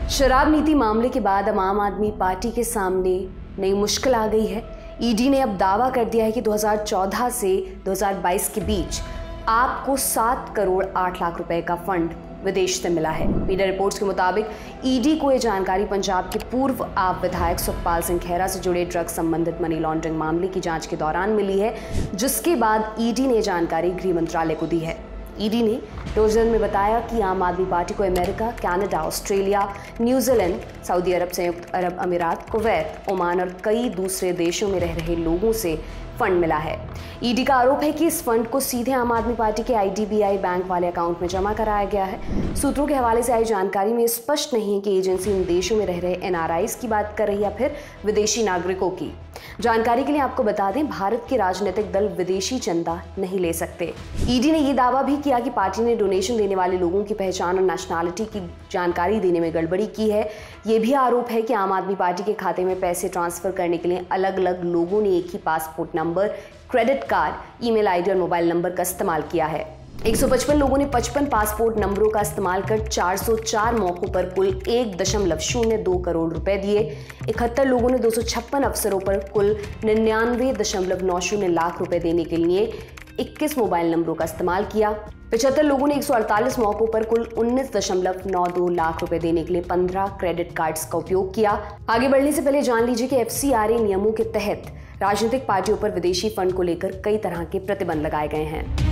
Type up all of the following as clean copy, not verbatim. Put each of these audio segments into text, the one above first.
शराब नीति मामले के बाद अब आम आदमी पार्टी के सामने नई मुश्किल आ गई है। ईडी ने अब दावा कर दिया है कि 2014 से 2022 के बीच आपको 7 करोड़ 8 लाख रुपए का फंड विदेश से मिला है। मीडिया रिपोर्ट्स के मुताबिक ईडी को यह जानकारी पंजाब के पूर्व आप विधायक सुखपाल सिंह खेहरा से जुड़े ड्रग्स संबंधित मनी लॉन्ड्रिंग मामले की जांच के दौरान मिली है, जिसके बाद ईडी ने जानकारी गृह मंत्रालय को दी है। ईडी ने रोजन में बताया कि आम आदमी पार्टी को America, Canada, Australia, New Zealand, Saudi Arab, संयुक्त अरब अमीरात, कुवैत, ओमान और कई दूसरे देशों में रह रहे लोगों से फंड मिला है। ईडी का आरोप है कि इस फंड को सीधे आम आदमी पार्टी के IDBI बैंक वाले अकाउंट में जमा कराया गया है। सूत्रों के हवाले से आई जानकारी में स्पष्ट नहीं है कि एजेंसी इन देशों में रह रहे NRIs की बात कर रही है या फिर विदेशी नागरिकों की। जानकारी के लिए आपको बता दें, भारत के राजनीतिक दल विदेशी चंदा नहीं ले सकते। ईडी ने यह दावा भी किया कि पार्टी ने डोनेशन देने वाले लोगों की पहचान और नेशनैलिटी की जानकारी देने में गड़बड़ी की है। यह भी आरोप है कि आम आदमी पार्टी के खाते में पैसे ट्रांसफर करने के लिए अलग अलग लोगों ने एक ही passport number, credit card, email ID और मोबाइल नंबर का इस्तेमाल किया है। 155 लोगों ने 55 पासपोर्ट नंबरों का इस्तेमाल कर 404 मौकों पर कुल 1.02 करोड़ रुपए दिए। 71 लोगों ने 256 अफसरों पर कुल 99.90 लाख रुपए देने के लिए 21 मोबाइल नंबरों का इस्तेमाल किया। 75 लोगों ने 148 मौकों पर कुल 19.92 लाख रुपए देने के लिए 15 क्रेडिट कार्ड्स का उपयोग किया। आगे बढ़ने से पहले जान लीजिए कि FCRA नियमों के तहत राजनीतिक पार्टियों पर विदेशी फंड को लेकर कई तरह के प्रतिबंध लगाए गए हैं।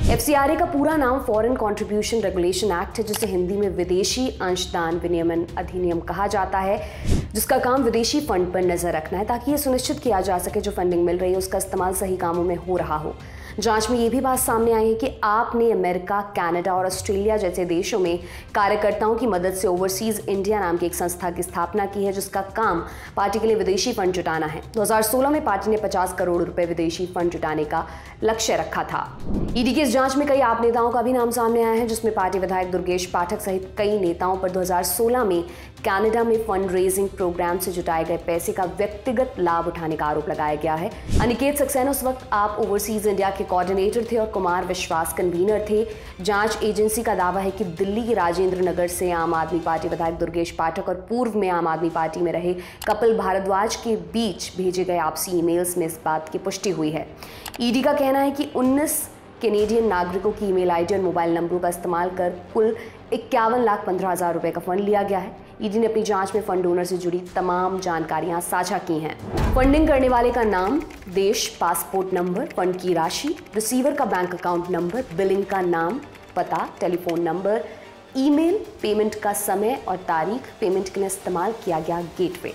FCRA का पूरा नाम फॉरेन कंट्रीब्यूशन रेगुलेशन एक्ट है, जिसे हिंदी में विदेशी अंशदान विनियमन अधिनियम कहा जाता है, जिसका काम विदेशी फंड पर नजर रखना है ताकि यह सुनिश्चित किया जा सके जो फंडिंग मिल रही है उसका इस्तेमाल सही कामों में हो रहा हो। जांच में यह भी बात सामने आई है कि आपने अमेरिका, कनाडा और ऑस्ट्रेलिया जैसे देशों में कार्यकर्ताओं की मदद से ओवरसीज इंडिया नाम की एक संस्था की स्थापना की है, जिसका काम पार्टी के लिए विदेशी फंड जुटाना है। 2016 में पार्टी ने 50 करोड़ रुपए विदेशी फंड जुटाने का लक्ष्य रखा था। ईडी की इस जांच में कई आप नेताओं का भी नाम सामने आया है, जिसमें पार्टी विधायक दुर्गेश पाठक सहित कई नेताओं पर 2016 में कनाडा में फंड रेजिंग प्रोग्राम से जुटाए गए पैसे का व्यक्तिगत लाभ उठाने का आरोप लगाया गया है। अनिकेत सक्सेना उस वक्त आप ओवरसीज इंडिया के कोऑर्डिनेटर थे और कुमार विश्वास कन्वीनर थे। जांच एजेंसी का दावा है कि दिल्ली के राजेंद्र नगर से आम आदमी पार्टी विधायक दुर्गेश पाठक और पूर्व में आम आदमी पार्टी में रहे कपिल भारद्वाज के बीच भेजे गए आपसी ईमेल्स में इस बात की पुष्टि हुई है। ईडी का कहना है कि 19 कैनेडियन नागरिकों की ईमेल ID और मोबाइल नंबरों का इस्तेमाल कर कुल 51,15,000 रुपए का फंड लिया गया है। ईडी ने अपनी जांच में फंड डोनर से जुड़ी तमाम जानकारियां साझा की हैं। फंडिंग करने वाले का नाम, देश, पासपोर्ट नंबर, फंड की राशि, रिसीवर का बैंक अकाउंट नंबर, बिलिंग का नाम, पता, टेलीफोन नंबर, ईमेल, पेमेंट का समय और तारीख, पेमेंट के लिए इस्तेमाल किया गया गेटवे।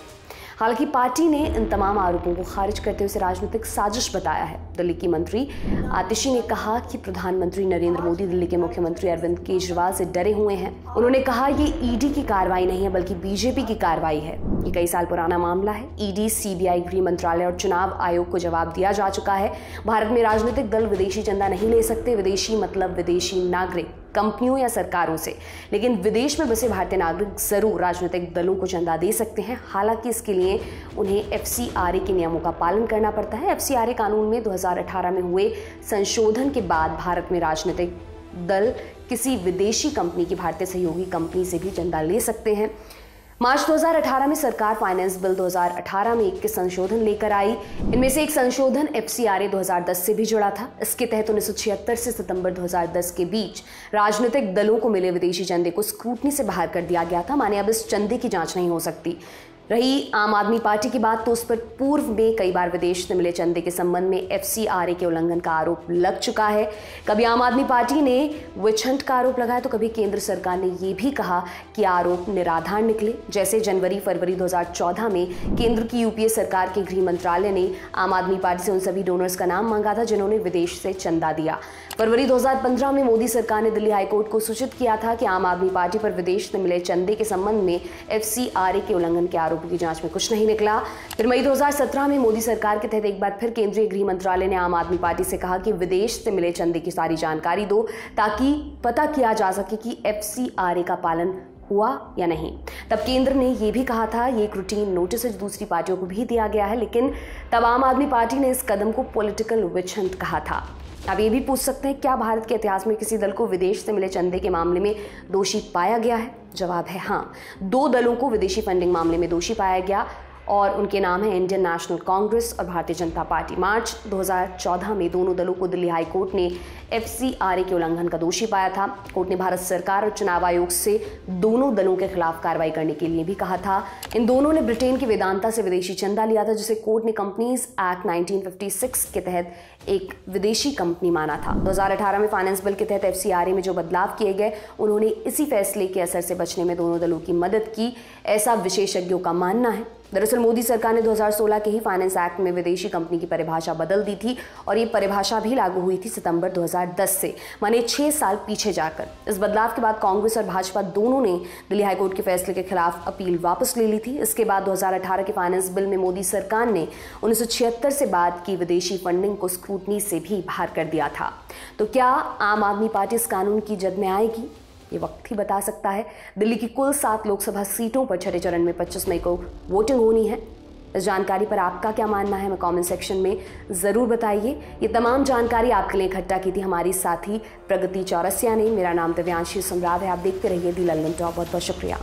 हालांकि पार्टी ने इन तमाम आरोपों को खारिज करते हुए इसे राजनीतिक साजिश बताया है। दिल्ली की मंत्री आतिशी ने कहा कि प्रधानमंत्री नरेंद्र मोदी दिल्ली के मुख्यमंत्री अरविंद केजरीवाल से डरे हुए हैं। उन्होंने कहा ये ईडी की कार्रवाई नहीं है बल्कि बीजेपी की कार्रवाई है। ये कई साल पुराना मामला है। ईडी, CBI, गृह मंत्रालय और चुनाव आयोग को जवाब दिया जा चुका है। भारत में राजनीतिक दल विदेशी चंदा नहीं ले सकते। विदेशी मतलब विदेशी नागरिक, कंपनियों या सरकारों से, लेकिन विदेश में बसे भारतीय नागरिक जरूर राजनीतिक दलों को चंदा दे सकते हैं। हालांकि इसके लिए उन्हें FCRA के नियमों का पालन करना पड़ता है। FCRA कानून में 2018 में हुए संशोधन के बाद भारत में राजनीतिक दल किसी विदेशी कंपनी की भारतीय सहयोगी कंपनी से भी चंदा ले सकते हैं। मार्च 2018 में सरकार फाइनेंस बिल 2018 में 21 संशोधन लेकर आई। इनमें से एक संशोधन FCRA 2010 से भी जुड़ा था। इसके तहत 1976 से सितंबर 2010 के बीच राजनीतिक दलों को मिले विदेशी चंदे को स्क्रूटनी से बाहर कर दिया गया था। माने अब इस चंदे की जांच नहीं हो सकती। रही आम आदमी पार्टी की बात, तो उस पर पूर्व में कई बार विदेश से मिले चंदे के संबंध में FCRA के उल्लंघन का आरोप लग चुका है। कभी आम आदमी पार्टी ने विच हंट का आरोप लगाया तो कभी केंद्र सरकार ने यह भी कहा कि आरोप निराधार निकले। जैसे जनवरी-फरवरी 2014 में केंद्र की UPA सरकार के गृह मंत्रालय ने आम आदमी पार्टी से उन सभी डोनर्स का नाम मांगा था जिन्होंने विदेश से चंदा दिया। फरवरी 2015 में मोदी सरकार ने दिल्ली हाईकोर्ट को सूचित किया था कि आम आदमी पार्टी पर विदेश से मिले चंदे के संबंध में FCRA के उल्लंघन के आरोपों की जांच में कुछ नहीं निकला। फिर मई 2017 में मोदी सरकार के तहत एक बार फिर केंद्रीय गृह मंत्रालय ने आम आदमी पार्टी से कहा कि विदेश से मिले चंदे की सारी जानकारी दो ताकि पता किया जा सके कि FCRA का पालन हुआ या नहीं। तब केंद्र ने यह भी कहा था ये एक रूटीन नोटिस दूसरी पार्टियों को भी दिया गया है, लेकिन तब आम आदमी पार्टी ने इस कदम को पॉलिटिकल विच हंट कहा था। आप ये भी पूछ सकते हैं, क्या भारत के इतिहास में किसी दल को विदेश से मिले चंदे के मामले में दोषी पाया गया है? जवाब है हाँ। 2 दलों को विदेशी फंडिंग मामले में दोषी पाया गया और उनके नाम है इंडियन नेशनल कांग्रेस और भारतीय जनता पार्टी। मार्च 2014 में दोनों दलों को दिल्ली हाई कोर्ट ने FCRA के उल्लंघन का दोषी पाया था। कोर्ट ने भारत सरकार और चुनाव आयोग से दोनों दलों के खिलाफ कार्रवाई करने के लिए भी कहा था। इन दोनों ने ब्रिटेन की वेदांता से विदेशी चंदा लिया था, जिसे कोर्ट ने कंपनीज एक्ट 1956 के तहत एक विदेशी कंपनी माना था। 2018 में फाइनेंस बिल के तहत FCRA में जो बदलाव किए गए, उन्होंने इसी फैसले के असर से बचने में दोनों दलों की मदद की, ऐसा विशेषज्ञों का मानना है। दरअसल मोदी सरकार ने 2016 के ही फाइनेंस एक्ट में विदेशी कंपनी की परिभाषा बदल दी थी और ये परिभाषा भी लागू हुई थी सितंबर 2010 से, माने 6 साल पीछे जाकर। इस बदलाव के बाद कांग्रेस और भाजपा दोनों ने दिल्ली हाईकोर्ट के फैसले के खिलाफ अपील वापस ले ली थी। इसके बाद 2018 के फाइनेंस बिल में मोदी सरकार ने 1976 से बाद की विदेशी फंडिंग को स्क्रूटनी से भी बाहर कर दिया था। तो क्या आम आदमी पार्टी इस कानून की जद में आएगी? ये वक्त ही बता सकता है। दिल्ली की कुल 7 लोकसभा सीटों पर छठे चरण में 25 मई को वोटिंग होनी है। इस जानकारी पर आपका क्या मानना है, हमें कमेंट सेक्शन में ज़रूर बताइए। ये तमाम जानकारी आपके लिए इकट्ठा की थी हमारी साथी प्रगति चौरसिया ने। मेरा नाम दिव्यांशी सम्राट है। आप देखते रहिए दी लंदन टॉप। बहुत बहुत शुक्रिया।